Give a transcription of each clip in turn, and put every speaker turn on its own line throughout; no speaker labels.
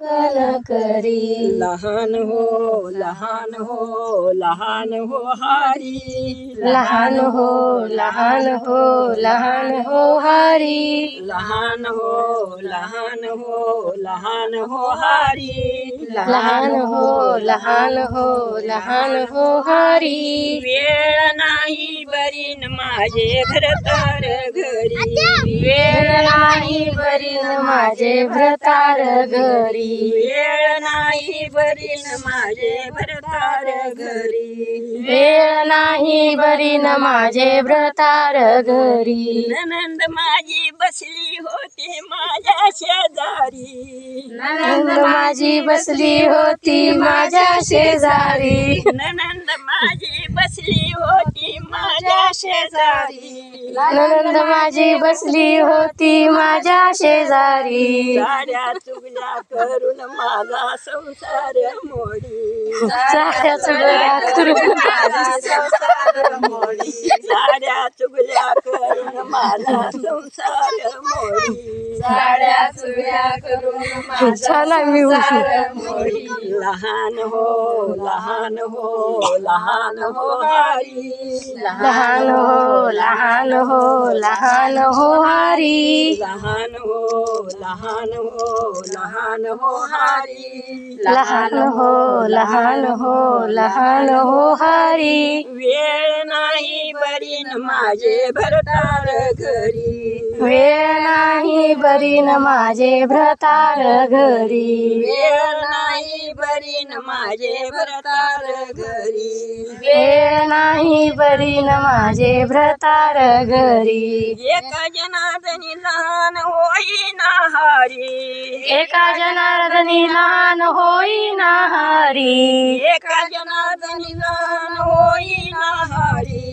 कन करी
लहान हो लहान हो लहान हो हारी
लहान हो लहान हो लहान हो हारी
लहान हो लहान हो लहान हो हारी
लहान हो लहान हो लहान हो हारी
वेळ नाही बरी न माझे भरतार घरी
वेळ नाही बरी न माझे भ्रतार घरी
वेळ नाही बरी न माझे भरतार घरी
वेळ नाही बरी न माझे भ्रतार घरी
ननंद माझी बसली होती माझ्या शेजारी
नंद माझी बसली होती माझ्या शेजारी
ननंद माझी बसली होती माझ्या शेजारी
नंद माझी बसली होती माझ्या शेजारी
साड्या चुगल्या करून माझा संसार मोडी
साड्या चुगल्या करून
माझा संसार मोडी साड्या चुगल्या करून माझा संसार मोडी
साड्या चुगल्या करून छान मी
मोडी लहान हो लहान हो लहान हो हारी
लहान हो लहान हो लहान हो हारी
लहान हो लहान हो लहान हो हारी
लहान हो लहान हो लहान हो हारी
वेळ नाही बरी न माझे भरतार घरी
वेळ नाही बरी न माझे भ्रतार घरी
वेळ नाही बरी न माझे भरतार घरी
वेळ नाही बरी न माझे भ्रतार घरी
एका जनार्दनी लहान होईना हारी
एका जनार्दनी लहान होईना हारी
एका जनार्दनी लहान होईना हारी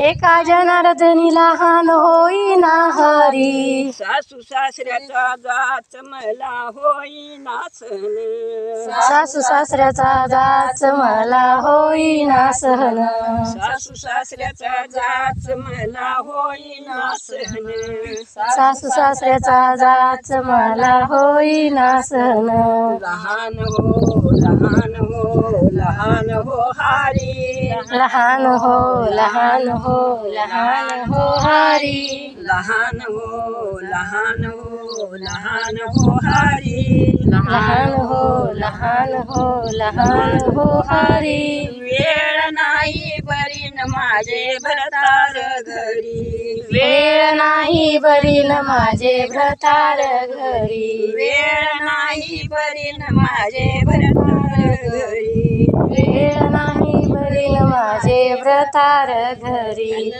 एका जनार्दनी लहान होईना हरी
सासू सासऱ्याचा जाच मला होईना सहन
सासू सासऱ्याचा जाच मला होईना सहन
सासू सासऱ्याचा जाच मला होईना सहन
सासू सासऱ्याचा जाच मला होईना सहन
लहान हो लहान हो लहान हो हारी
लहान हो लहान हो लहान हो हारी
लहान हो लहान हो लहान हो हारी
लहान हो लहान हो लहान हो हारी
वेळ नाही बरी न माझे भरतार घरी
वेळ नाही बरी न माझे भ्रतार घरी
वेळ नाही बरी न माझे भरतार घरी
वेळ नाही बरी न माझे भ्रतार घरी